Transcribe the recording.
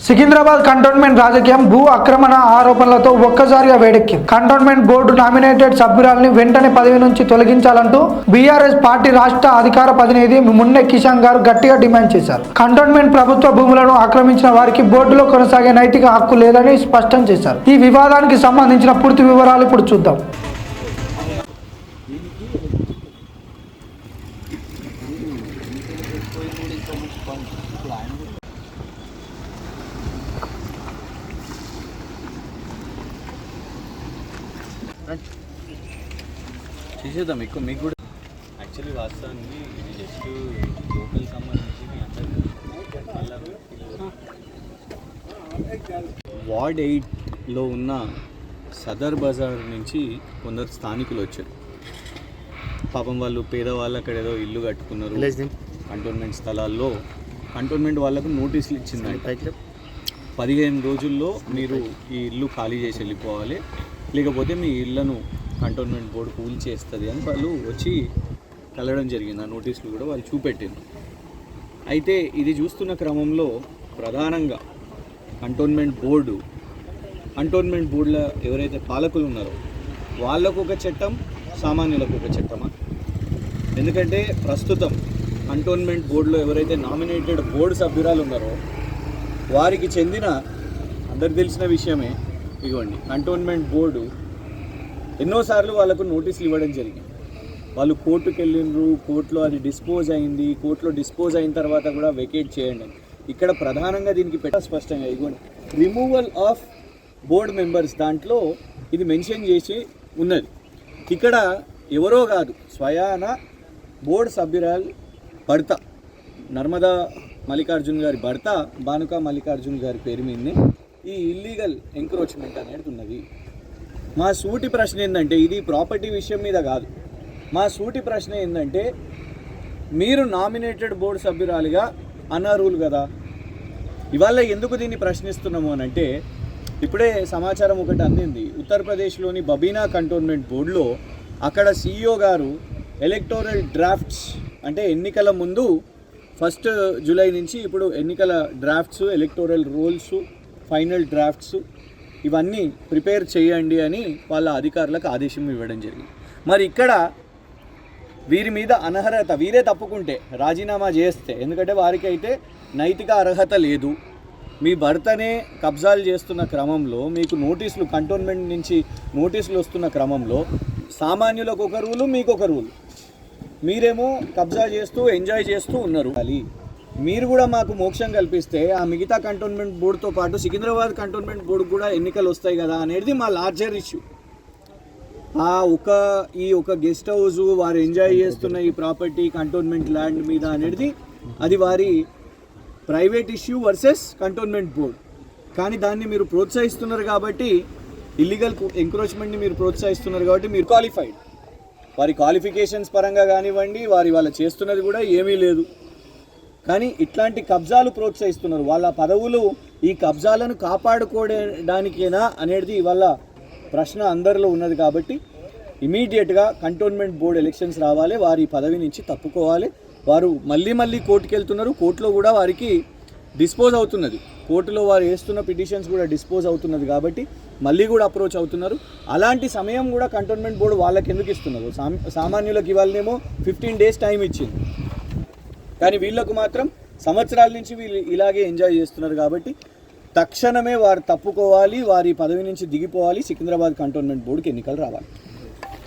Secunderabad cantonment రాజకీయం భూ ఆక్రమణ ఆరోపణలతో ఒక్కసారిగా వేడెక్కింది. కంటోన్మెంట్ బోర్డు నామినేటెడ్ సభ్యురాల్ని వెంటనే పదవి నుంచి తొలగించాలంటూ బీఆర్ఎస్ పార్టీ రాష్ట్ర అధికార ప్రతినిధి మున్నె కిషన్ గారు గట్టిగా డిమాండ్ చేశారు. కంటోన్మెంట్ ప్రభుత్వ భూములను ఆక్రమించిన వారికి బోర్డులో కొనసాగే నైతిక హక్కు లేదని స్పష్టం చేశారు. ఈ వివాదానికి సంబంధించిన పూర్తి వివరాలు ఇప్పుడు చూద్దాం. చేసేద్దాం మీకు కూడా యాక్చువల్లీ వాస్తవానికి ఇది జస్ట్ లోకల్ సంబంధించి మీ అందరూ వార్డ్ 8లో ఉన్న సదర్ బజార్ నుంచి కొందరు స్థానికులు వచ్చారు. పాపం వాళ్ళు పేదవాళ్ళు అక్కడ ఏదో ఇల్లు కట్టుకున్నారు కంటోన్మెంట్ స్థలాల్లో. కంటోన్మెంట్ వాళ్ళకు నోటీసులు ఇచ్చిందంటే 15 రోజుల్లో మీరు ఈ ఇల్లు ఖాళీ చేసి వెళ్ళిపోవాలి, లేకపోతే మీ ఇళ్లను కంటోన్మెంట్ బోర్డు కూల్ చేస్తుంది అని వాళ్ళు వచ్చి కలవడం జరిగింది. ఆ నోటీసులు కూడా వాళ్ళు చూపెట్టింది. అయితే ఇది చూస్తున్న క్రమంలో ప్రధానంగా కంటోన్మెంట్ బోర్డులో ఎవరైతే పాలకులు ఉన్నారో వాళ్ళకు ఒక చట్టం, సామాన్యులకు ఒక చట్టమా? ఎందుకంటే ప్రస్తుతం కంటోన్మెంట్ బోర్డులో ఎవరైతే నామినేటెడ్ బోర్డు సభ్యురాలు ఉన్నారో వారికి చెందిన అందరికి తెలిసిన విషయమే. ఇవ్వండి, కంటోన్మెంట్ బోర్డు ఎన్నోసార్లు వాళ్ళకు నోటీసులు ఇవ్వడం జరిగింది. వాళ్ళు కోర్టుకు వెళ్ళిండ్రు, కోర్టులో అది డిస్పోజ్ అయింది, కోర్టులో డిస్పోజ్ అయిన తర్వాత కూడా వెకేట్ చేయండి. ఇక్కడ ప్రధానంగా దీనికి స్పష్టంగా ఇవ్వండి, రిమూవల్ ఆఫ్ బోర్డు మెంబర్స్ దాంట్లో ఇది మెన్షన్ చేసి ఉన్నది. ఇక్కడ ఎవరో కాదు, స్వయాన బోర్డు సభ్యురాలు భర్త నర్మదా మల్లికార్జున్ గారి భర్త భానుకా మల్లికార్జున్ గారి పేరు మీదనే ఈ ఇల్లీగల్ ఎంక్రోచ్మెంట్ అనేది ఉన్నది. మా సూటి ప్రశ్న ఏంటంటే, ఇది ప్రాపర్టీ విషయం మీద కాదు, మా సూటి ప్రశ్న ఏంటంటే, మీరు నామినేటెడ్ బోర్డు సభ్యురాలిగా అనర్హులు కదా. ఇవాళ ఎందుకు దీన్ని ప్రశ్నిస్తున్నాము అని అంటే, ఇప్పుడే సమాచారం ఒకటి అందింది. ఉత్తరప్రదేశ్లోని బబీనా కంటోన్మెంట్ బోర్డులో అక్కడ CEO గారు ఎలక్టోరల్ డ్రాఫ్ట్స్ అంటే ఎన్నికల ముందు 1 జూలై నుంచి ఇప్పుడు ఎన్నికల drafts, electoral rolls, final drafts ఇవన్నీ ప్రిపేర్ చేయండి అని వాళ్ళ అధికారులకు ఆదేశం ఇవ్వడం జరిగింది. మరి ఇక్కడ వీరి మీద అనర్హత, వీరే తప్పుకుంటే రాజీనామా చేస్తే, ఎందుకంటే వారికి అయితే నైతిక అర్హత లేదు, మీ భర్తనే కబ్జాలు చేస్తున్న క్రమంలో మీకు నోటీసులు కంటోన్మెంట్ నుంచి నోటీసులు వస్తున్న క్రమంలో సామాన్యులకు ఒక రూలు, మీకు ఒక రూలు, మీరేమో కబ్జా చేస్తూ ఎంజాయ్ చేస్తూ ఉన్నారు. మీరు కూడా మాకు మోక్షం కల్పిస్తే ఆ మిగతా కంటోన్మెంట్ బోర్డుతో పాటు సికింద్రాబాద్ కంటోన్మెంట్ బోర్డు కూడా ఎన్నికలు వస్తాయి కదా అనేది మా లార్జర్ ఇష్యూ. ఈ ఒక గెస్ట్ హౌస్ వారు ఎంజాయ్ చేస్తున్న ఈ ప్రాపర్టీ కంటోన్మెంట్ ల్యాండ్ మీద అనేది అది వారి private issue versus cantonment board. కానీ దాన్ని మీరు ప్రోత్సహిస్తున్నారు కాబట్టి, ఇల్లీగల్ ఎంక్రోచ్మెంట్ని మీరు ప్రోత్సహిస్తున్నారు కాబట్టి మీరు క్వాలిఫైడ్. వారి క్వాలిఫికేషన్స్ పరంగా కానివ్వండి, వాళ్ళ చేస్తున్నది కూడా ఏమీ లేదు. కానీ ఇట్లాంటి కబ్జాలు ప్రోత్సహిస్తున్నారు. వాళ్ళ పదవులు ఈ కబ్జాలను కాపాడుకోవడానికేనా అనేది ఇవాళ ప్రశ్న అందరిలో ఉన్నది. కాబట్టి ఇమీడియట్గా కంటోన్మెంట్ బోర్డు ఎలక్షన్స్ రావాలి, వారి పదవి నుంచి తప్పుకోవాలి. వారు మళ్ళీ కోర్టుకు వెళ్తున్నారు, కోర్టులో కూడా వారికి డిస్పోజ్ అవుతున్నది, కోర్టులో వారు వేస్తున్న పిటిషన్స్ కూడా డిస్పోజ్ అవుతున్నది. కాబట్టి మళ్ళీ కూడా అప్రోచ్ అవుతున్నారు. అలాంటి సమయం కూడా కంటోన్మెంట్ బోర్డు వాళ్ళకి ఎందుకు ఇస్తున్నారు? సామాన్యులకు ఇవాళనేమో 15 days టైం ఇచ్చింది, కానీ వీళ్ళకు మాత్రం సంవత్సరాల నుంచి వీళ్ళు ఇలాగే ఎంజాయ్ చేస్తున్నారు. కాబట్టి తక్షణమే వారు తప్పుకోవాలి, వారి పదవి నుంచి దిగిపోవాలి, సికింద్రాబాద్ కంటోన్మెంట్ బోర్డుకి ఎన్నికలు రావాలి.